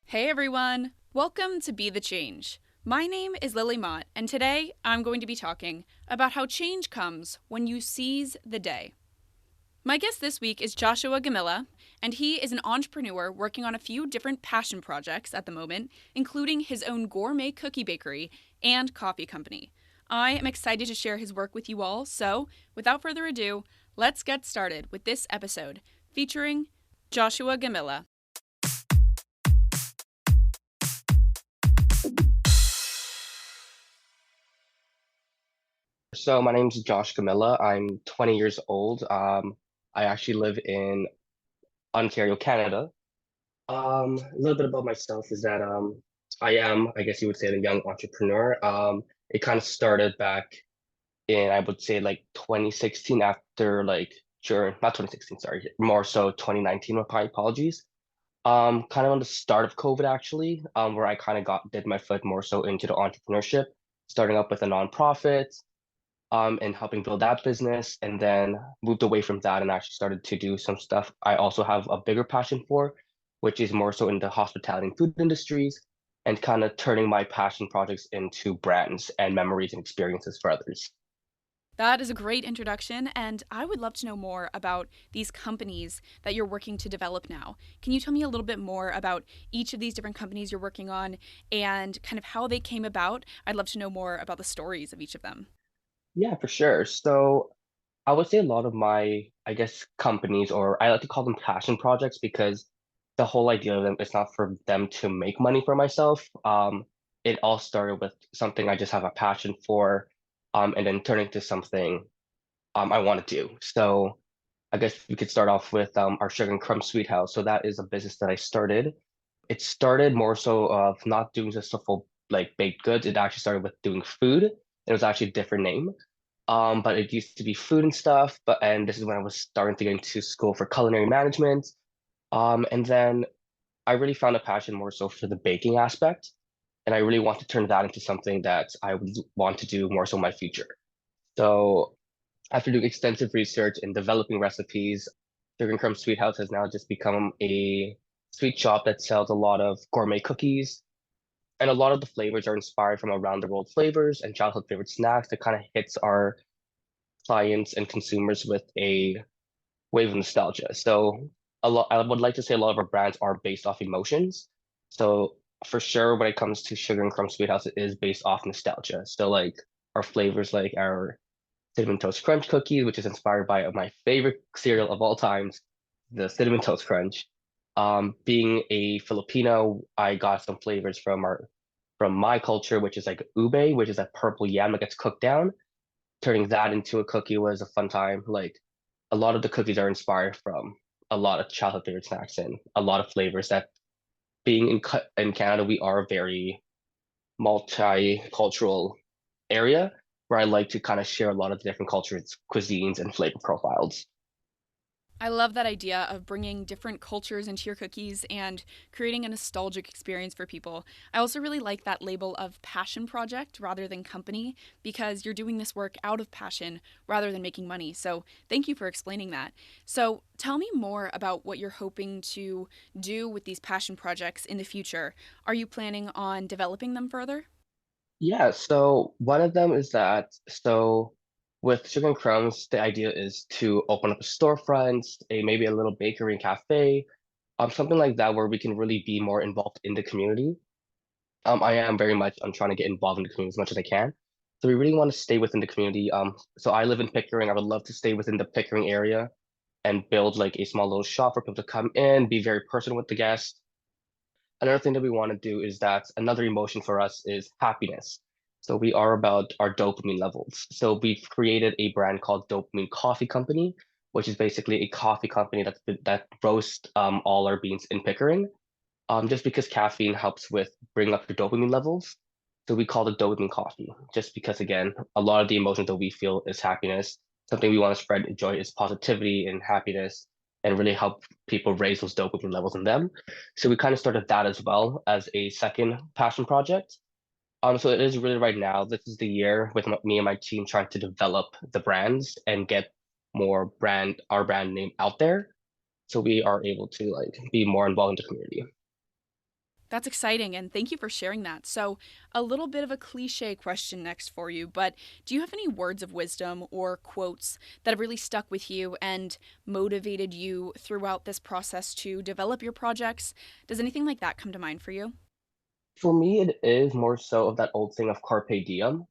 Hey everyone! Welcome to Be the Change. My name is Lily Mott, and today I'm going to be talking about how change comes when you seize the day. My guest this week is Joshua Gamilla, and he is an entrepreneur working on a few different passion projects at the moment, including his own gourmet cookie bakery and coffee company. I am excited to share his work with you all, so without further ado, let's get started with this episode featuring Joshua Gamilla. So my name is Josh Gamilla. I'm 20 years old. I actually live in Ontario, Canada. A little bit about myself is that I am, I guess you would say, a young entrepreneur. It kind of started back in, I would say, like 2016 after not 2016, sorry, more so 2019, my apologies. Kind of on the start of COVID actually, where I kind of did my foot more so into the entrepreneurship, starting up with a nonprofit and helping build that business, and then moved away from that and actually started to do some stuff I also have a bigger passion for, which is more so in the hospitality and food industries, and kind of turning my passion projects into brands and memories and experiences for others. That is a great introduction, and I would love to know more about these companies that you're working to develop now. Can you tell me a little bit more about each of these different companies you're working on and kind of how they came about? I'd love to know more about the stories of each of them. Yeah, for sure. So I would say a lot of my, I guess, companies, or I like to call them passion projects because the whole idea of them is not for them to make money for myself. It all started with something I just have a passion for, and then turn into something I want to do. So I guess we could start off with our Sugar and Crumb Sweet House. So that is a business that I started. It started more so of not doing just a full like baked goods. It actually started with doing food. It was actually a different name. But it used to be food and stuff. And this is when I was starting to get into school for culinary management. And then I really found a passion more so for the baking aspect. And I really want to turn that into something that I would want to do more so in my future. So after doing extensive research and developing recipes, Sugar and Crumb Sweet House has now just become a sweet shop that sells a lot of gourmet cookies. And a lot of the flavors are inspired from around the world flavors and childhood favorite snacks that kind of hits our clients and consumers with a wave of nostalgia. So I would like to say a lot of our brands are based off emotions. So for sure, when it comes to Sugar and Crumb Sweet House, it is based off nostalgia. So like our flavors, like our Cinnamon Toast Crunch cookies, which is inspired by my favorite cereal of all times, the Cinnamon Toast Crunch. Being a Filipino, I got some flavors from my culture, which is like ube, which is that purple yam that gets cooked down. Turning that into a cookie was a fun time. Like a lot of the cookies are inspired from a lot of childhood favorite snacks and a lot of flavors that being in Canada, we are a very multicultural area where I like to kind of share a lot of the different cultures, cuisines, and flavor profiles. I love that idea of bringing different cultures into your cookies and creating a nostalgic experience for people. I also really like that label of passion project rather than company because you're doing this work out of passion rather than making money. So, thank you for explaining that. So, tell me more about what you're hoping to do with these passion projects in the future. Are you planning on developing them further? Yeah, so one of them is that with Sugar and Crumbs, the idea is to open up a storefront, a maybe a little bakery and cafe, something like that where we can really be more involved in the community. I am very much on trying to get involved in the community as much as I can. So we really want to stay within the community. So I live in Pickering. I would love to stay within the Pickering area and build like a small little shop for people to come in, be very personal with the guests. Another thing that we want to do is that another emotion for us is happiness. So we are about our dopamine levels. So we've created a brand called Dopamine Coffee Company, which is basically a coffee company that roasts all our beans in Pickering. Just because caffeine helps with bringing up your dopamine levels. So we call it dopamine coffee, just because again, a lot of the emotions that we feel is happiness. Something we want to spread joy is positivity and happiness and really help people raise those dopamine levels in them. So we kind of started that as well as a second passion project. So it is really right now, this is the year with me and my team trying to develop the brands and get our brand name out there. So we are able to like be more involved in the community. That's exciting, and thank you for sharing that. So, a little bit of a cliche question next for you, but do you have any words of wisdom or quotes that have really stuck with you and motivated you throughout this process to develop your projects? Does anything like that come to mind for you? For me, it is more so of that old thing of carpe diem,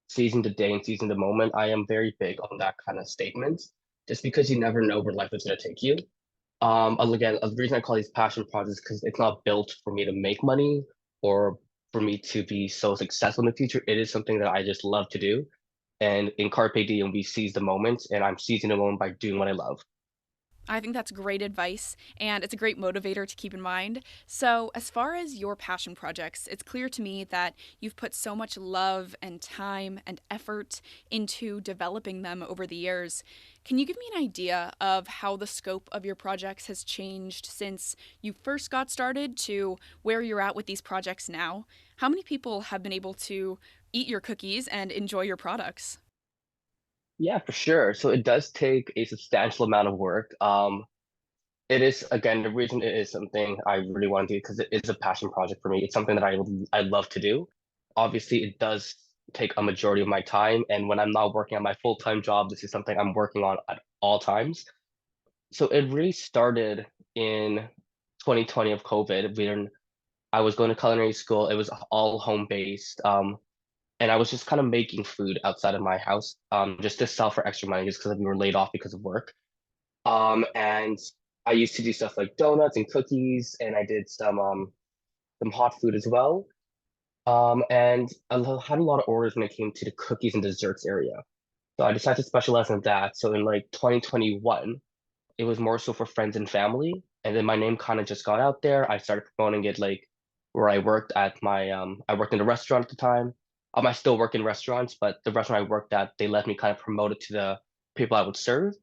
seizing the day and seizing the moment. I am very big on that kind of statement, just because you never know where life is going to take you. And again, the reason I call these passion projects because it's not built for me to make money or for me to be so successful in the future. It is something that I just love to do. And in Carpe Diem, we seize the moment, and I'm seizing the moment by doing what I love. I think that's great advice, and it's a great motivator to keep in mind. So, as far as your passion projects, it's clear to me that you've put so much love and time and effort into developing them over the years. Can you give me an idea of how the scope of your projects has changed since you first got started to where you're at with these projects now? How many people have been able to eat your cookies and enjoy your products? Yeah, for sure. So it does take a substantial amount of work. It is, again, the reason it is something I really want to do because it is a passion project for me. It's something that I love to do. Obviously, it does take a majority of my time, and when I'm not working on my full-time job, this is something I'm working on at all times. So it really started in 2020 of COVID when I was going to culinary school. It was all home-based, and I was just kind of making food outside of my house, just to sell for extra money, just because we were laid off because of work. And I used to do stuff like donuts and cookies, and I did some hot food as well. And had a lot of orders when it came to the cookies and desserts area. So I decided to specialize in that. So in like 2021, it was more so for friends and family. And then my name kind of just got out there. I started promoting it like where I worked at I worked in a restaurant at the time. I still work in restaurants, but the restaurant I worked at, they let me kind of promote it to the people I would serve.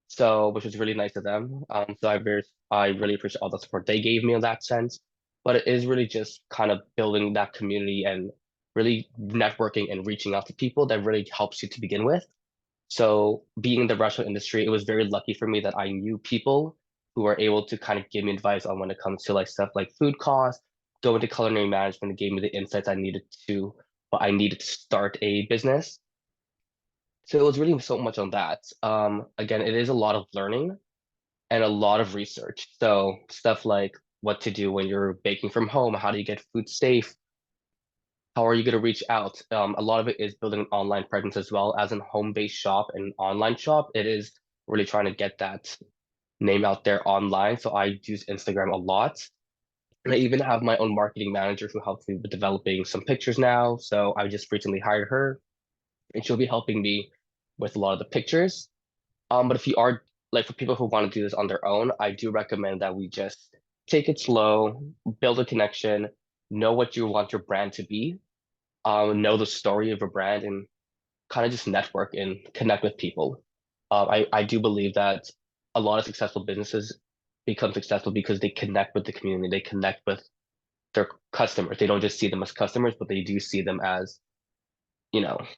So, which was really nice of them. So I really appreciate all the support they gave me in that sense. But it is really just kind of building that community and really networking and reaching out to people that really helps you to begin with. So being in the restaurant industry, it was very lucky for me that I knew people who were able to kind of give me advice on when it comes to like stuff like food costs, go into culinary management, and gave me the insights I needed to start a business. So it was really so much on that. Again, it is a lot of learning and a lot of research. So stuff like what to do when you're baking from home, how do you get food safe, how are you going to reach out? A lot of it is building an online presence as well as a home-based shop and online shop. It is really trying to get that name out there online. So I use Instagram a lot. And I even have my own marketing manager who helps me with developing some pictures now. So I just recently hired her and she'll be helping me with a lot of the pictures. But if you are like for people who want to do this on their own, I do recommend that we just take it slow, build a connection, know what you want your brand to be, know the story of a brand and kind of just network and connect with people. I do believe that a lot of successful businesses become successful because they connect with the community, they connect with their customers. They don't just see them as customers, but they do see them as,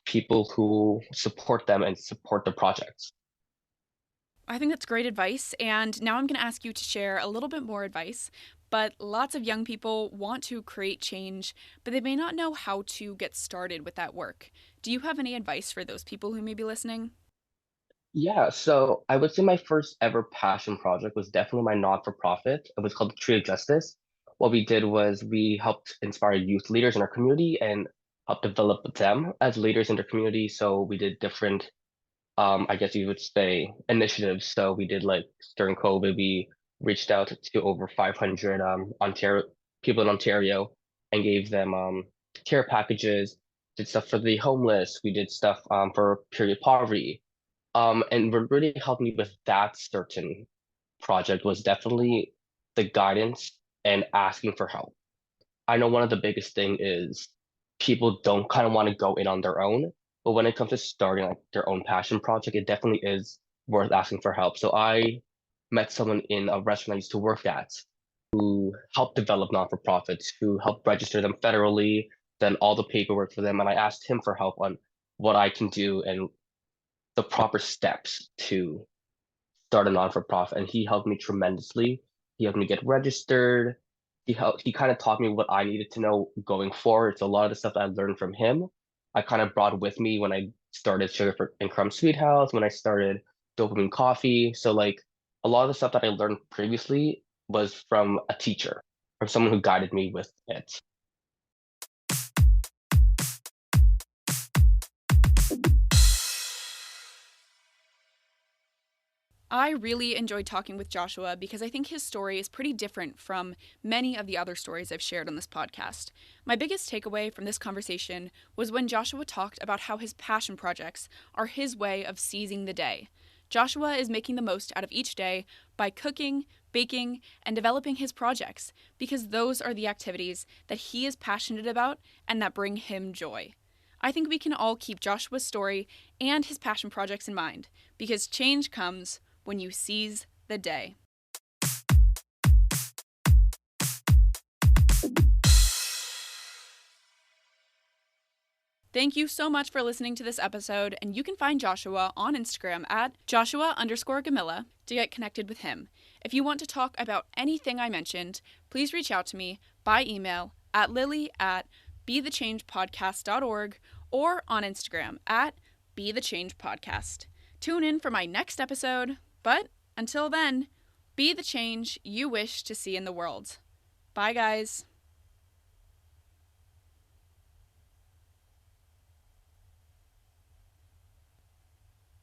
people who support them and support the projects. I think that's great advice. And now I'm going to ask you to share a little bit more advice. But lots of young people want to create change, but they may not know how to get started with that work. Do you have any advice for those people who may be listening? Yeah, so I would say my first ever passion project was definitely my non-for-profit. It was called the Tree of Justice. What we did was we helped inspire youth leaders in our community and help develop them as leaders in their community. So we did different, I guess you would say, initiatives. So we did like during COVID, we reached out to over 500 Ontario people in Ontario and gave them care packages, did stuff for the homeless. We did stuff for period poverty. And what really helped me with that certain project was definitely the guidance and asking for help. I know one of the biggest thing is people don't kind of want to go in on their own, but when it comes to starting like their own passion project, it definitely is worth asking for help. So I met someone in a restaurant I used to work at who helped develop non-for-profits, who helped register them federally, then all the paperwork for them, and I asked him for help on what I can do and the proper steps to start a non-for-profit, and he helped me tremendously. He helped me get registered. he kind of taught me what I needed to know going forward. So a lot of the stuff that I learned from him, I kind of brought with me when I started and Crumb Sweet House, when I started Dopamine Coffee. So like a lot of the stuff that I learned previously was from a teacher, from someone who guided me with it. I really enjoyed talking with Joshua because I think his story is pretty different from many of the other stories I've shared on this podcast. My biggest takeaway from this conversation was when Joshua talked about how his passion projects are his way of seizing the day. Joshua is making the most out of each day by cooking, baking, and developing his projects because those are the activities that he is passionate about and that bring him joy. I think we can all keep Joshua's story and his passion projects in mind because change comes when you seize the day. Thank you so much for listening to this episode, and you can find Joshua on Instagram at Joshua_Gamilla to get connected with him. If you want to talk about anything I mentioned, please reach out to me by email at lily@bethechangepodcast.org or on Instagram at bethechangepodcast. Tune in for my next episode, but until then, be the change you wish to see in the world. Bye, guys.